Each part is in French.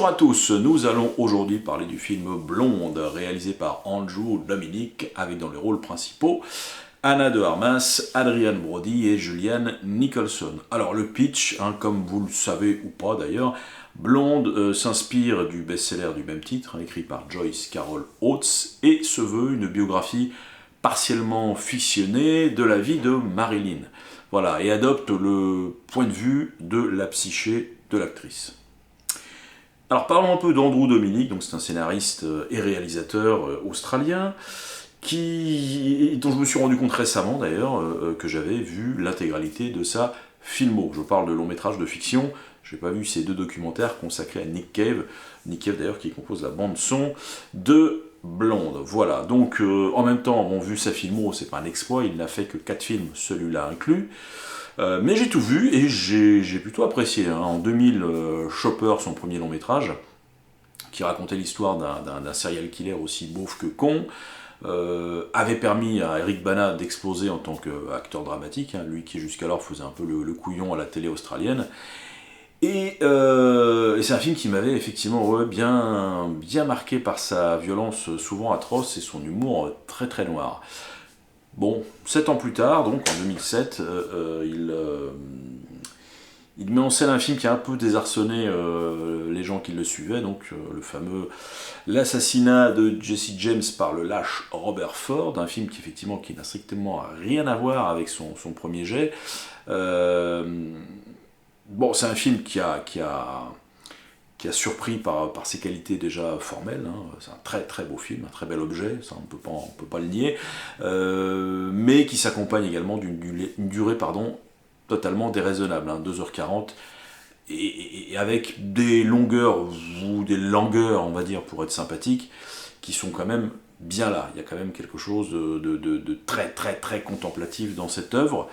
à tous, nous allons aujourd'hui parler du film Blonde, réalisé par Andrew Dominik, avec dans les rôles principaux Anna de Armas, Adrian Brody et Julianne Nicholson. Alors le pitch, comme vous le savez ou pas d'ailleurs, Blonde s'inspire du best-seller du même titre, écrit par Joyce Carol Oates, et se veut une biographie partiellement fictionnée de la vie de Marilyn. Voilà, et adopte le point de vue de la psyché de l'actrice. Alors parlons un peu d'Andrew Dominik, donc c'est un scénariste et réalisateur australien, dont je me suis rendu compte récemment d'ailleurs que j'avais vu l'intégralité de sa filmo. Je parle de long métrage de fiction, je n'ai pas vu ces deux documentaires consacrés à Nick Cave d'ailleurs qui compose la bande son de Blonde. Voilà, donc en même temps, vu sa filmo, c'est pas un exploit, il n'a fait que 4 films, celui-là inclus. Mais j'ai tout vu et j'ai plutôt apprécié. En 2000, Chopper, son premier long métrage, qui racontait l'histoire d'un serial killer aussi beauf que con, avait permis à Eric Bana d'exploser en tant qu'acteur dramatique, lui qui jusqu'alors faisait un peu le couillon à la télé australienne. Et c'est un film qui m'avait effectivement bien marqué par sa violence souvent atroce et son humour très très noir. Bon, 7 ans plus tard, donc en 2007, il met en scène un film qui a un peu désarçonné les gens qui le suivaient, donc le fameux L'assassinat de Jesse James par le lâche Robert Ford, un film qui effectivement qui n'a strictement rien à voir avec son premier jet. Bon, c'est un film qui a surpris par ses qualités déjà formelles, c'est un très très beau film, un très bel objet, ça on peut pas le nier, mais qui s'accompagne également d'une durée totalement déraisonnable, 2h40, et avec des longueurs ou des langueurs, on va dire, pour être sympathique, qui sont quand même bien là. Il y a quand même quelque chose de très très très contemplatif dans cette œuvre,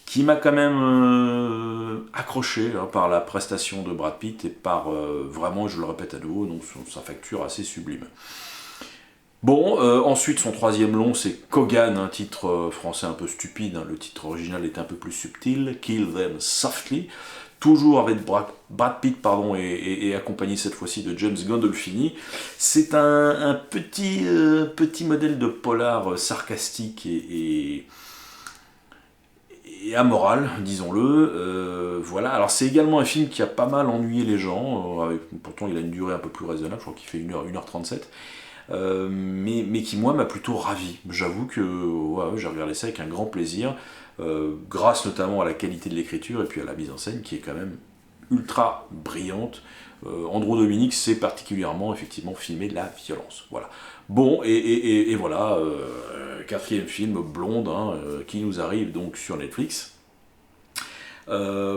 qui m'a quand même accroché par la prestation de Brad Pitt et par, vraiment, je le répète à nouveau, donc sa facture assez sublime. Bon, ensuite son troisième long c'est Kogan, un titre français un peu stupide, le titre original est un peu plus subtil, Kill Them Softly, toujours avec Brad Pitt et accompagné cette fois-ci de James Gandolfini. C'est un petit modèle de polar sarcastique et amoral, disons-le. Voilà. Alors c'est également un film qui a pas mal ennuyé les gens, pourtant il a une durée un peu plus raisonnable, je crois qu'il fait 1h37, mais qui moi m'a plutôt ravi. J'avoue que j'ai regardé ça avec un grand plaisir, grâce notamment à la qualité de l'écriture et puis à la mise en scène qui est quand même ultra brillante. Andrew Dominik sait particulièrement effectivement filmer la violence. Voilà. Bon, et voilà, quatrième film, Blonde, qui nous arrive donc sur Netflix.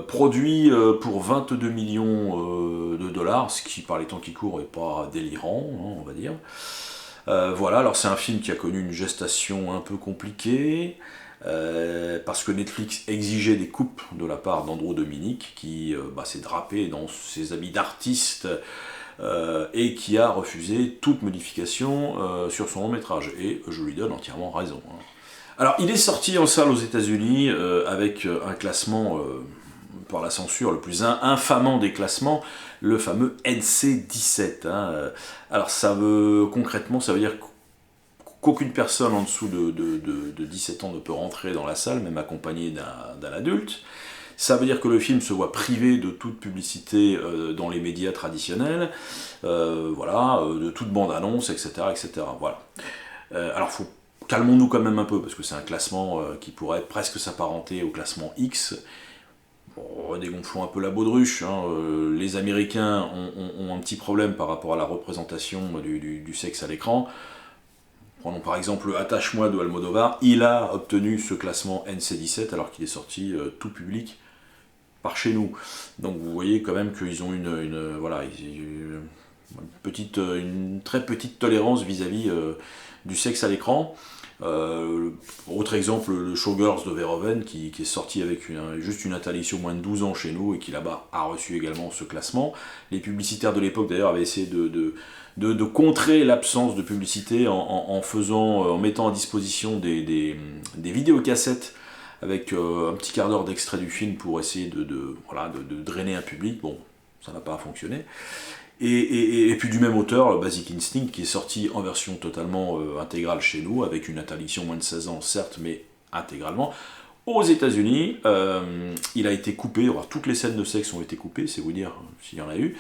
Produit pour 22 millions de dollars, ce qui par les temps qui courent n'est pas délirant, on va dire. Voilà, alors c'est un film qui a connu une gestation un peu compliquée, parce que Netflix exigeait des coupes de la part d'Andrew Dominik, qui s'est drapé dans ses habits d'artiste, et qui a refusé toute modification sur son long métrage, et je lui donne entièrement raison. Alors il est sorti en salle aux États-Unis avec un classement par la censure le plus infamant des classements, le fameux NC-17. Alors concrètement ça veut dire qu'aucune personne en dessous de 17 ans ne peut rentrer dans la salle, même accompagnée d'un adulte. Ça veut dire que le film se voit privé de toute publicité dans les médias traditionnels, de toute bande-annonce, etc. Voilà. Alors calmons-nous quand même un peu, parce que c'est un classement qui pourrait presque s'apparenter au classement X. Bon, dégonflons un peu la baudruche. Les Américains ont un petit problème par rapport à la représentation du sexe à l'écran. Prenons par exemple Attache-moi de Almodovar, il a obtenu ce classement NC-17 alors qu'il est sorti tout public par chez nous. Donc vous voyez quand même qu'ils ont une très petite tolérance vis-à-vis du sexe à l'écran. Autre exemple, le Showgirls de Verhoeven qui est sorti avec juste une interdiction moins de 12 ans chez nous et qui là-bas a reçu également ce classement. Les publicitaires de l'époque d'ailleurs avaient essayé de contrer l'absence de publicité en mettant à disposition des vidéocassettes avec un petit quart d'heure d'extrait du film pour essayer de drainer un public. Bon, ça n'a pas fonctionné. Et puis du même auteur, le Basic Instinct, qui est sorti en version totalement intégrale chez nous, avec une interdiction moins de 16 ans, certes, mais intégralement. Aux États-Unis, il a été coupé, alors toutes les scènes de sexe ont été coupées, c'est vous dire s'il y en a eu,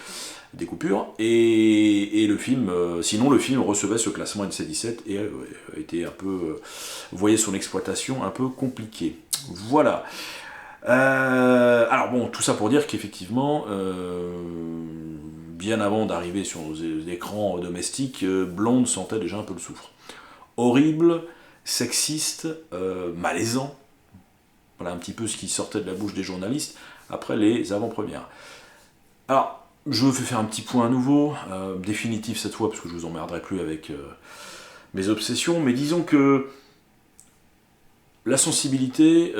des coupures, et le film, sinon le film recevait ce classement NC-17 et a été un peu, vous voyez son exploitation un peu compliquée. Voilà. Alors bon, tout ça pour dire qu'effectivement, bien avant d'arriver sur nos écrans domestiques, Blonde sentait déjà un peu le soufre. Horrible, sexiste, malaisant. Voilà un petit peu ce qui sortait de la bouche des journalistes après les avant-premières. Alors, je veux faire un petit point à nouveau, définitif cette fois, parce que je vous emmerderai plus avec mes obsessions, mais disons que la sensibilité,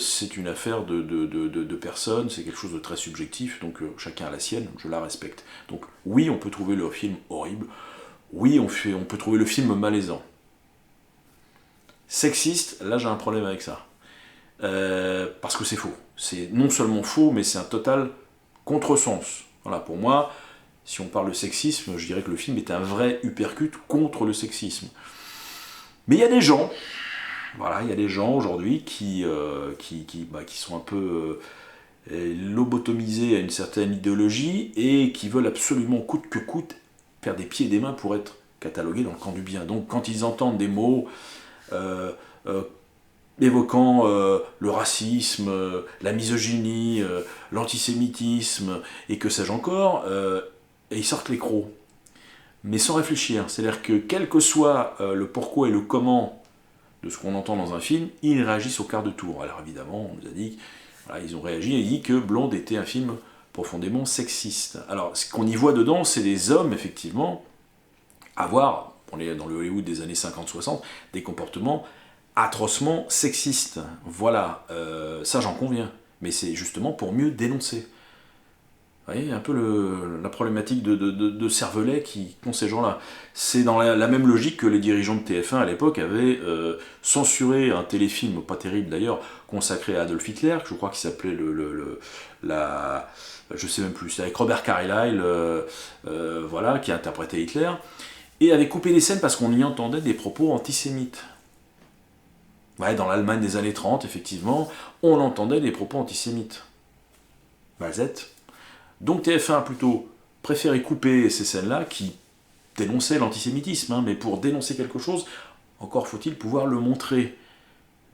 c'est une affaire de personnes, c'est quelque chose de très subjectif, donc chacun a la sienne, je la respecte. Donc oui, on peut trouver le film horrible, oui, on peut trouver le film malaisant. Sexiste, là j'ai un problème avec ça. Parce que c'est faux. C'est non seulement faux, mais c'est un total contresens. Voilà, pour moi, si on parle de sexisme, je dirais que le film est un vrai uppercut contre le sexisme. Mais il y a des gens, voilà, il y a des gens aujourd'hui qui sont un peu lobotomisés à une certaine idéologie et qui veulent absolument coûte que coûte faire des pieds et des mains pour être catalogués dans le camp du bien. Donc quand ils entendent des mots évoquant le racisme, la misogynie, l'antisémitisme, et que sais-je encore, et ils sortent les crocs. Mais sans réfléchir. C'est-à-dire que quel que soit le pourquoi et le comment de ce qu'on entend dans un film, ils réagissent au quart de tour. Alors évidemment, on nous a dit, voilà, ils ont réagi et dit que Blonde était un film profondément sexiste. Alors ce qu'on y voit dedans, c'est des hommes, effectivement, avoir, on est dans le Hollywood des années 50-60, des comportements atrocement sexiste. Voilà, ça j'en conviens. Mais c'est justement pour mieux dénoncer. Vous voyez, un peu la problématique de cervelet qu'ont ces gens-là. C'est dans la même logique que les dirigeants de TF1 à l'époque avaient censuré un téléfilm, pas terrible d'ailleurs, consacré à Adolf Hitler, que je crois qu'il s'appelait je sais même plus, c'était avec Robert Carlyle, voilà, qui interprétait Hitler, et avait coupé les scènes parce qu'on y entendait des propos antisémites. Ouais, dans l'Allemagne des années 30, effectivement, on entendait des propos antisémites. Mazette. Donc TF1 a plutôt préféré couper ces scènes-là qui dénonçaient l'antisémitisme, hein, mais pour dénoncer quelque chose, encore faut-il pouvoir le montrer.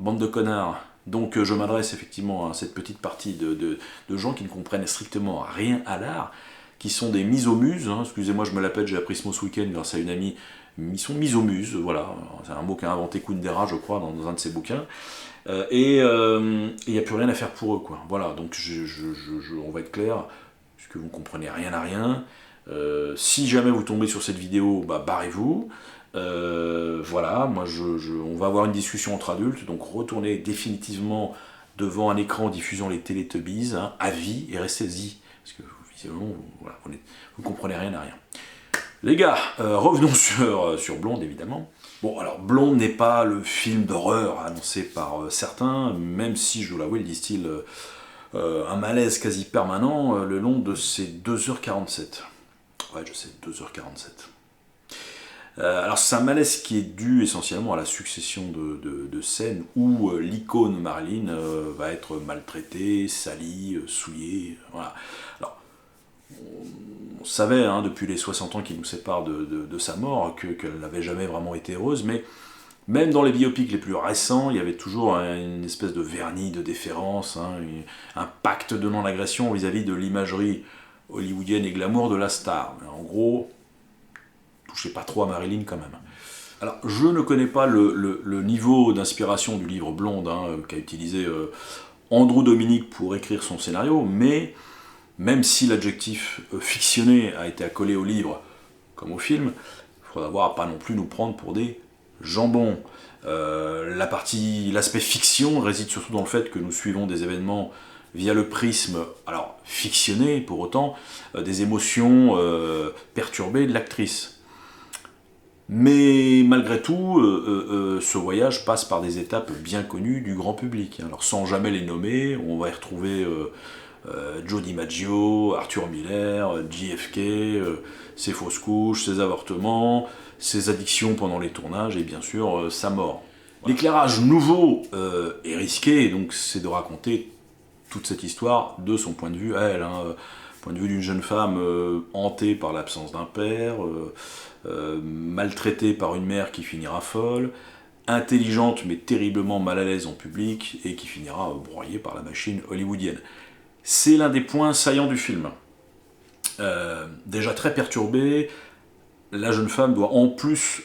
Bande de connards. Donc je m'adresse effectivement à cette petite partie de gens qui ne comprennent strictement rien à l'art, qui sont des misomuses, hein, excusez-moi je me la pète, j'ai appris ce mot ce week-end grâce à une amie, ils sont misomuses, voilà, c'est un mot qu'a inventé Kundera je crois dans un de ses bouquins, et il n'y a plus rien à faire pour eux, quoi. Voilà, donc on va être clair, puisque vous ne comprenez rien à rien, si jamais vous tombez sur cette vidéo, bah barrez-vous. Voilà, moi on va avoir une discussion entre adultes, donc retournez définitivement devant un écran diffusant les Teletubbies, hein, à vie, et restez-y, parce que visiblement, voilà, vous ne comprenez rien à rien. Les gars, revenons sur Blonde, évidemment. Bon, alors Blonde n'est pas le film d'horreur annoncé par certains, même si, je dois l'avouer, il distille un malaise quasi permanent le long de ces 2h47. Ouais, je sais, 2h47. Alors c'est un malaise qui est dû essentiellement à la succession de scènes où l'icône Marilyn va être maltraitée, salie, souillée, voilà. Alors, on savait hein, depuis les 60 ans qui nous séparent de sa mort qu'elle n'avait jamais vraiment été heureuse, mais même dans les biopics les plus récents, il y avait toujours une espèce de vernis de déférence, hein, un pacte de non-agression vis-à-vis de l'imagerie hollywoodienne et glamour de la star. En gros, touchez pas trop à Marilyn quand même. Alors, je ne connais pas le niveau d'inspiration du livre Blonde hein, qu'a utilisé Andrew Dominik pour écrire son scénario, mais même si l'adjectif fictionné a été accolé au livre comme au film, il faudra voir à pas non plus nous prendre pour des jambons. L'aspect fiction réside surtout dans le fait que nous suivons des événements via le prisme, alors fictionné pour autant, des émotions perturbées de l'actrice. Mais malgré tout, ce voyage passe par des étapes bien connues du grand public. Alors sans jamais les nommer, on va y retrouver Joe DiMaggio, Arthur Miller, JFK, ses fausses couches, ses avortements, ses addictions pendant les tournages et bien sûr sa mort. Voilà. L'éclairage nouveau est risqué, donc c'est de raconter toute cette histoire de son point de vue à elle, point de vue d'une jeune femme hantée par l'absence d'un père, maltraitée par une mère qui finira folle, intelligente mais terriblement mal à l'aise en public et qui finira broyée par la machine hollywoodienne. C'est l'un des points saillants du film. Déjà très perturbée, la jeune femme doit en plus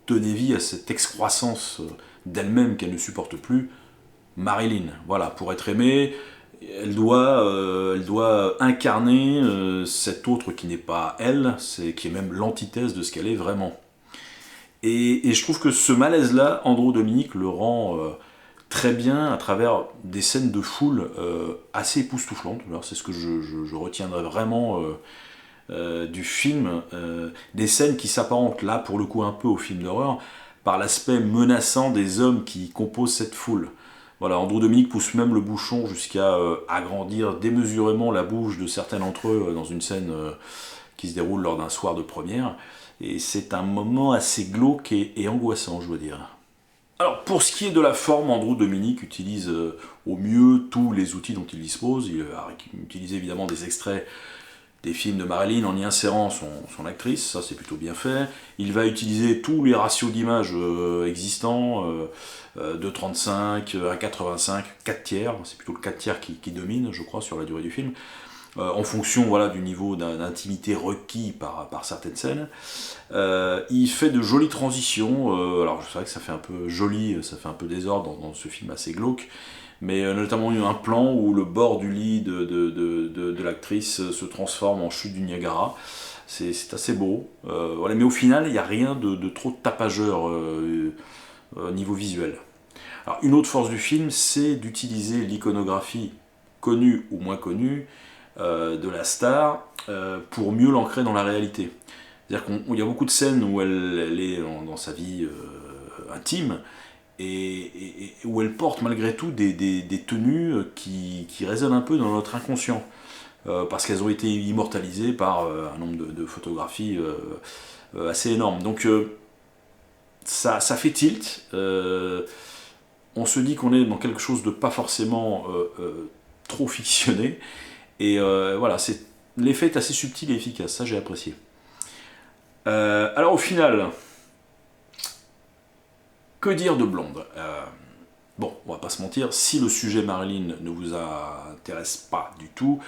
donner vie à cette excroissance d'elle-même qu'elle ne supporte plus, Marilyn. Voilà, pour être aimée, elle doit incarner cet autre qui n'est pas elle, qui est même l'antithèse de ce qu'elle est vraiment. Et je trouve que ce malaise-là, Andrew Dominik le rend très bien à travers des scènes de foule assez époustouflantes. Alors, c'est ce que je retiendrai vraiment du film. Des scènes qui s'apparentent là, pour le coup, un peu au film d'horreur, par l'aspect menaçant des hommes qui composent cette foule. Voilà, Andrew Dominik pousse même le bouchon jusqu'à agrandir démesurément la bouche de certains d'entre eux dans une scène qui se déroule lors d'un soir de première. Et c'est un moment assez glauque et angoissant, je dois dire. Alors, pour ce qui est de la forme, Andrew Dominik utilise au mieux tous les outils dont il dispose. Il a utilisé évidemment des extraits des films de Marilyn en y insérant son actrice, ça c'est plutôt bien fait. Il va utiliser tous les ratios d'image existants, de 35 à 85, 4 tiers, c'est plutôt le 4 tiers qui domine, je crois, sur la durée du film, en fonction voilà, du niveau d'intimité requis par certaines scènes. Il fait de jolies transitions, alors c'est vrai que ça fait un peu joli, ça fait un peu désordre dans ce film assez glauque, mais notamment il y a un plan où le bord du lit de l'actrice se transforme en chute du Niagara. C'est assez beau, voilà, mais au final il n'y a rien de trop tapageur niveau visuel. Alors, une autre force du film, c'est d'utiliser l'iconographie connue ou moins connue de la star pour mieux l'ancrer dans la réalité. C'est-à-dire qu'il y a beaucoup de scènes où elle est dans sa vie intime et où elle porte malgré tout des tenues qui résonnent un peu dans notre inconscient parce qu'elles ont été immortalisées par un nombre de photographies assez énorme. Donc ça fait tilt. On se dit qu'on est dans quelque chose de pas forcément trop fictionné. Et voilà, l'effet est assez subtil et efficace, ça j'ai apprécié. Alors au final, que dire de Blonde ? Bon, on va pas se mentir, si le sujet Marilyn ne vous intéresse pas du tout,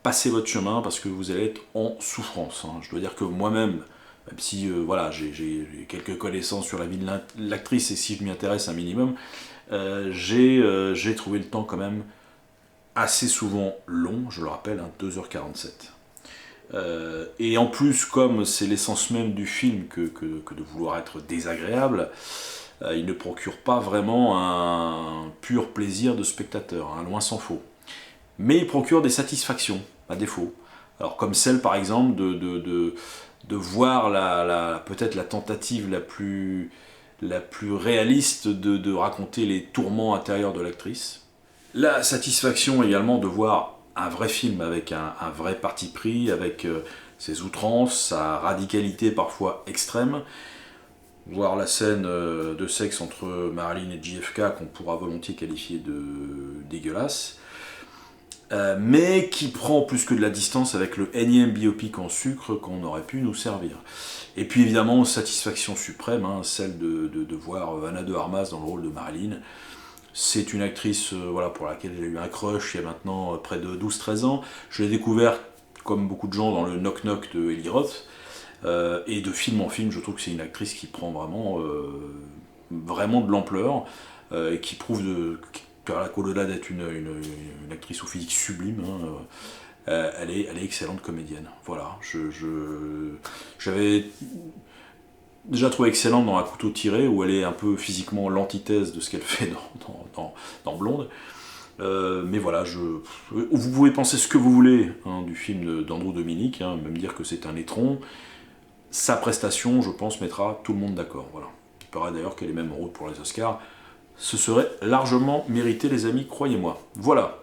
passez votre chemin parce que vous allez être en souffrance. Hein. Je dois dire que moi-même, même si voilà, j'ai quelques connaissances sur la vie de l'actrice et si je m'y intéresse un minimum, j'ai trouvé le temps quand même assez souvent long, je le rappelle, 2h47. Et en plus, comme c'est l'essence même du film que de vouloir être désagréable, il ne procure pas vraiment un pur plaisir de spectateur, hein, loin s'en faut. Mais il procure des satisfactions, à défaut. Alors comme celle par exemple de voir peut-être la tentative la plus réaliste de raconter les tourments intérieurs de l'actrice. La satisfaction également de voir un vrai film avec un vrai parti pris, avec ses outrances, sa radicalité parfois extrême. Voir la scène de sexe entre Marilyn et JFK qu'on pourra volontiers qualifier de dégueulasse. Mais qui prend plus que de la distance avec le énième biopic en sucre qu'on aurait pu nous servir. Et puis évidemment, satisfaction suprême, hein, celle de voir Ana de Armas dans le rôle de Marilyn. C'est une actrice voilà, pour laquelle j'ai eu un crush il y a maintenant près de 12-13 ans. Je l'ai découvert, comme beaucoup de gens, dans le Knock Knock de Eli Roth. Et de film en film, je trouve que c'est une actrice qui prend vraiment de l'ampleur et qui prouve qu'au-delà d'être une actrice au physique sublime, hein, elle est excellente comédienne. Voilà, j'avais déjà trouvé excellente dans Un couteau tiré, où elle est un peu physiquement l'antithèse de ce qu'elle fait dans Blonde. Mais voilà, vous pouvez penser ce que vous voulez hein, du film d'Andrew Dominik, hein, même dire que c'est un étron. Sa prestation, je pense, mettra tout le monde d'accord. Voilà. Il paraît d'ailleurs qu'elle est même en route pour les Oscars. Ce serait largement mérité, les amis, croyez-moi. Voilà.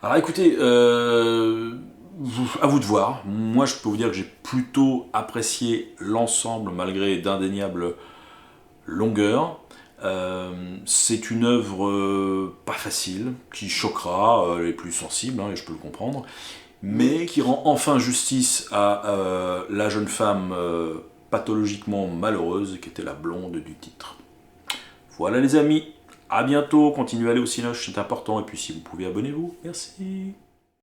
Alors écoutez, à vous de voir. Moi, je peux vous dire que j'ai plutôt apprécié l'ensemble, malgré d'indéniables longueurs. C'est une œuvre pas facile, qui choquera les plus sensibles, hein, et je peux le comprendre, mais qui rend enfin justice à la jeune femme pathologiquement malheureuse qui était la blonde du titre. Voilà les amis, à bientôt, continuez à aller au cinoche, c'est important, et puis si vous pouvez, abonnez-vous, merci.